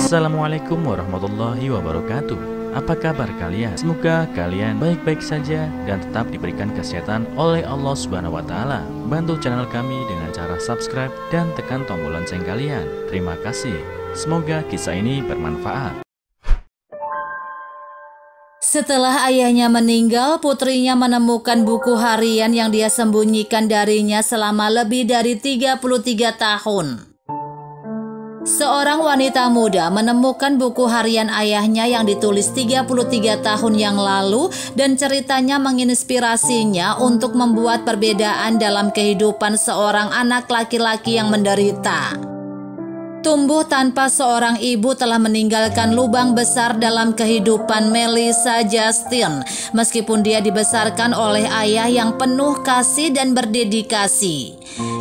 Assalamualaikum warahmatullahi wabarakatuh. Apa kabar kalian? Semoga kalian baik-baik saja dan tetap diberikan kesehatan oleh Allah Subhanahu wa Ta'ala. Bantu channel kami dengan cara subscribe dan tekan tombol lonceng kalian. Terima kasih. Semoga kisah ini bermanfaat. Setelah ayahnya meninggal, putrinya menemukan buku harian yang dia sembunyikan darinya selama lebih dari 33 tahun. Seorang wanita muda menemukan buku harian ayahnya yang ditulis 33 tahun yang lalu dan ceritanya menginspirasinya untuk membuat perbedaan dalam kehidupan seorang anak laki-laki yang menderita. Tumbuh tanpa seorang ibu telah meninggalkan lubang besar dalam kehidupan Melissa Justin, meskipun dia dibesarkan oleh ayah yang penuh kasih dan berdedikasi.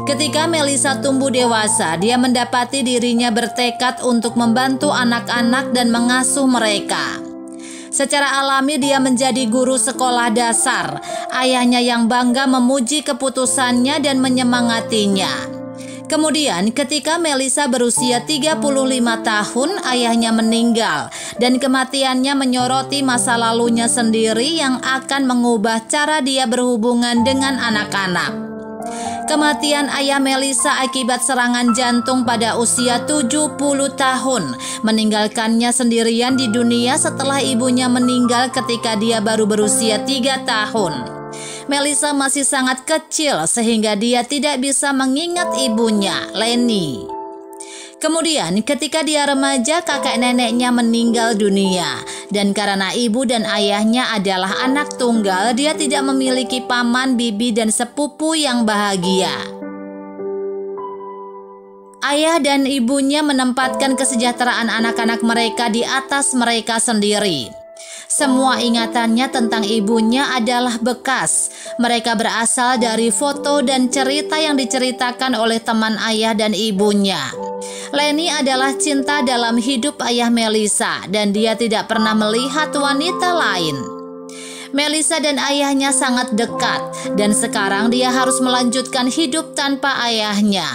Ketika Melissa tumbuh dewasa, dia mendapati dirinya bertekad untuk membantu anak-anak dan mengasuh mereka. Secara alami dia menjadi guru sekolah dasar. Ayahnya yang bangga memuji keputusannya dan menyemangatinya. Kemudian ketika Melissa berusia 35 tahun, ayahnya meninggal dan kematiannya menyoroti masa lalunya sendiri yang akan mengubah cara dia berhubungan dengan anak-anak. Kematian ayah Melissa akibat serangan jantung pada usia 70 tahun meninggalkannya sendirian di dunia setelah ibunya meninggal ketika dia baru berusia 3 tahun. Melissa masih sangat kecil sehingga dia tidak bisa mengingat ibunya, Lenny. Kemudian ketika dia remaja, kakek neneknya meninggal dunia. Dan karena ibu dan ayahnya adalah anak tunggal, dia tidak memiliki paman, bibi, dan sepupu yang bahagia. Ayah dan ibunya menempatkan kesejahteraan anak-anak mereka di atas mereka sendiri. Semua ingatannya tentang ibunya adalah bekas. Mereka berasal dari foto dan cerita yang diceritakan oleh teman ayah dan ibunya. Lenny adalah cinta dalam hidup ayah Melissa dan dia tidak pernah melihat wanita lain. Melissa dan ayahnya sangat dekat dan sekarang dia harus melanjutkan hidup tanpa ayahnya.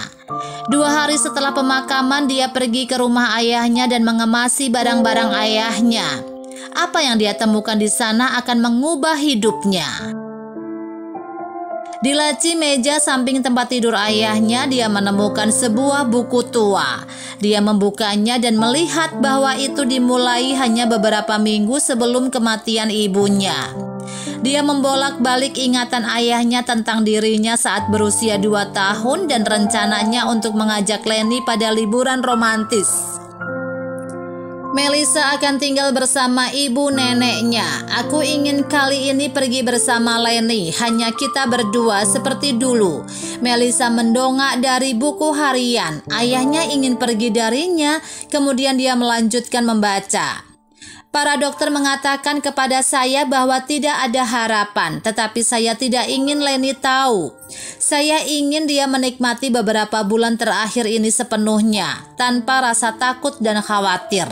2 hari setelah pemakaman, dia pergi ke rumah ayahnya dan mengemasi barang-barang ayahnya. Apa yang dia temukan di sana akan mengubah hidupnya. Di laci meja samping tempat tidur ayahnya, dia menemukan sebuah buku tua. Dia membukanya dan melihat bahwa itu dimulai hanya beberapa minggu sebelum kematian ibunya. Dia membolak-balik ingatan ayahnya tentang dirinya saat berusia 2 tahun dan rencananya untuk mengajak Lenny pada liburan romantis. Melissa akan tinggal bersama ibu neneknya. Aku ingin kali ini pergi bersama Lenny, hanya kita berdua seperti dulu. Melissa mendongak dari buku harian. Ayahnya ingin pergi darinya, kemudian dia melanjutkan membaca. Para dokter mengatakan kepada saya bahwa tidak ada harapan, tetapi saya tidak ingin Lenny tahu. Saya ingin dia menikmati beberapa bulan terakhir ini sepenuhnya, tanpa rasa takut dan khawatir.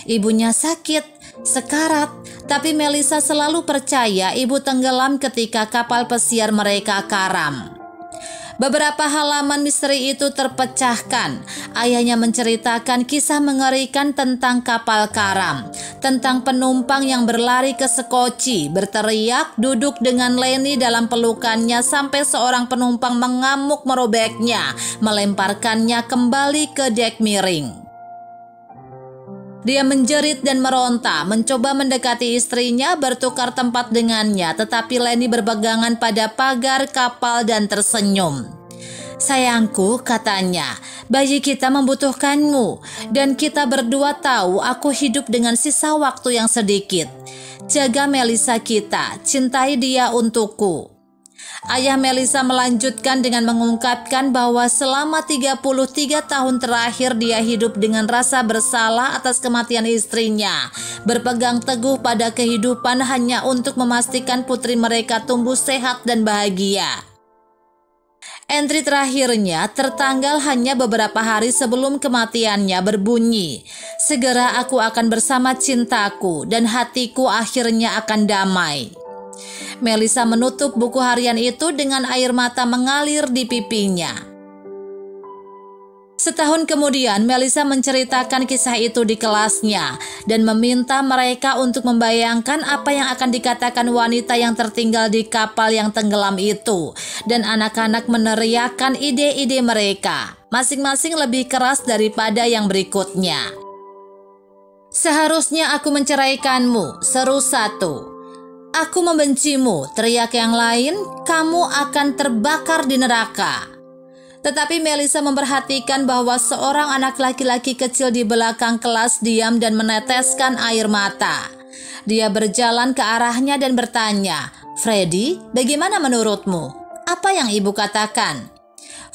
Ibunya sakit, sekarat, tapi Melissa selalu percaya ibu tenggelam ketika kapal pesiar mereka karam. Beberapa halaman misteri itu terpecahkan. Ayahnya menceritakan kisah mengerikan tentang kapal karam, tentang penumpang yang berlari ke sekoci, berteriak, duduk dengan Lenny dalam pelukannya sampai seorang penumpang mengamuk merobeknya, melemparkannya kembali ke dek miring. Dia menjerit dan meronta, mencoba mendekati istrinya, bertukar tempat dengannya, tetapi Lenny berpegangan pada pagar kapal dan tersenyum. Sayangku, katanya, bayi kita membutuhkanmu, dan kita berdua tahu aku hidup dengan sisa waktu yang sedikit. Jaga Melissa kita, cintai dia untukku. Ayah Melissa melanjutkan dengan mengungkapkan bahwa selama 33 tahun terakhir dia hidup dengan rasa bersalah atas kematian istrinya, berpegang teguh pada kehidupan hanya untuk memastikan putri mereka tumbuh sehat dan bahagia. Entry terakhirnya tertanggal hanya beberapa hari sebelum kematiannya berbunyi, "Segera aku akan bersama cintaku dan hatiku akhirnya akan damai." Melissa menutup buku harian itu dengan air mata mengalir di pipinya. Setahun kemudian, Melissa menceritakan kisah itu di kelasnya dan meminta mereka untuk membayangkan apa yang akan dikatakan wanita yang tertinggal di kapal yang tenggelam itu. Dan anak-anak meneriakkan ide-ide mereka, masing-masing lebih keras daripada yang berikutnya. "Seharusnya aku menceraikanmu," seru satu. "Aku membencimu," teriak yang lain, "kamu akan terbakar di neraka." Tetapi Melissa memperhatikan bahwa seorang anak laki-laki kecil di belakang kelas diam dan meneteskan air mata. Dia berjalan ke arahnya dan bertanya, "Freddy, bagaimana menurutmu? Apa yang ibu katakan?"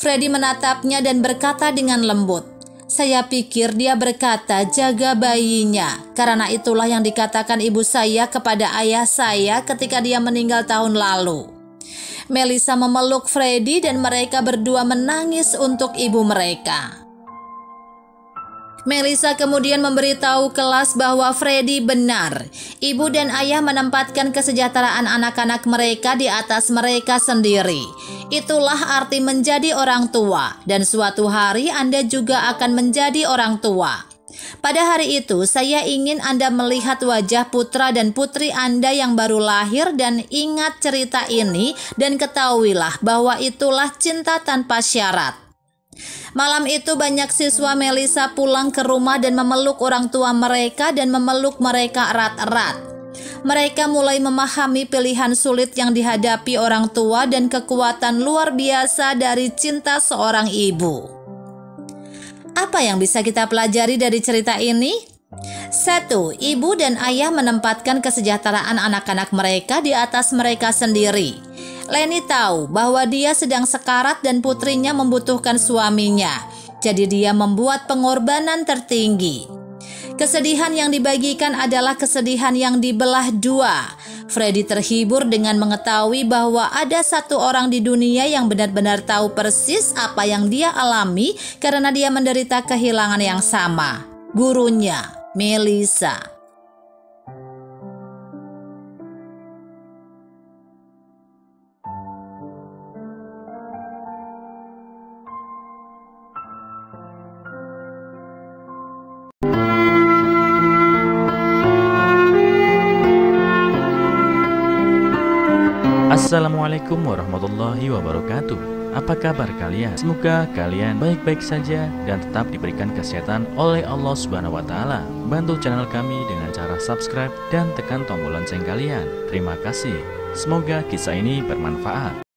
Freddy menatapnya dan berkata dengan lembut, "Saya pikir dia berkata jaga bayinya, karena itulah yang dikatakan ibu saya kepada ayah saya ketika dia meninggal tahun lalu." Melissa memeluk Freddy dan mereka berdua menangis untuk ibu mereka. Melissa kemudian memberitahu kelas bahwa Freddy benar. Ibu dan ayah menempatkan kesejahteraan anak-anak mereka di atas mereka sendiri. Itulah arti menjadi orang tua, dan suatu hari Anda juga akan menjadi orang tua. Pada hari itu, saya ingin Anda melihat wajah putra dan putri Anda yang baru lahir dan ingat cerita ini dan ketahuilah bahwa itulah cinta tanpa syarat. Malam itu banyak siswa Melissa pulang ke rumah dan memeluk orang tua mereka dan memeluk mereka erat-erat. Mereka mulai memahami pilihan sulit yang dihadapi orang tua dan kekuatan luar biasa dari cinta seorang ibu. Apa yang bisa kita pelajari dari cerita ini? 1. Ibu dan ayah menempatkan kesejahteraan anak-anak mereka di atas mereka sendiri. Leni tahu bahwa dia sedang sekarat dan putrinya membutuhkan suaminya. Jadi dia membuat pengorbanan tertinggi. Kesedihan yang dibagikan adalah kesedihan yang dibelah dua. Freddy terhibur dengan mengetahui bahwa ada satu orang di dunia yang benar-benar tahu persis apa yang dia alami karena dia menderita kehilangan yang sama. Gurunya, Melissa. Assalamualaikum warahmatullahi wabarakatuh. Apa kabar kalian? Semoga kalian baik-baik saja dan tetap diberikan kesehatan oleh Allah Subhanahu wa taala. Bantu channel kami dengan cara subscribe dan tekan tombol lonceng kalian. Terima kasih. Semoga kisah ini bermanfaat.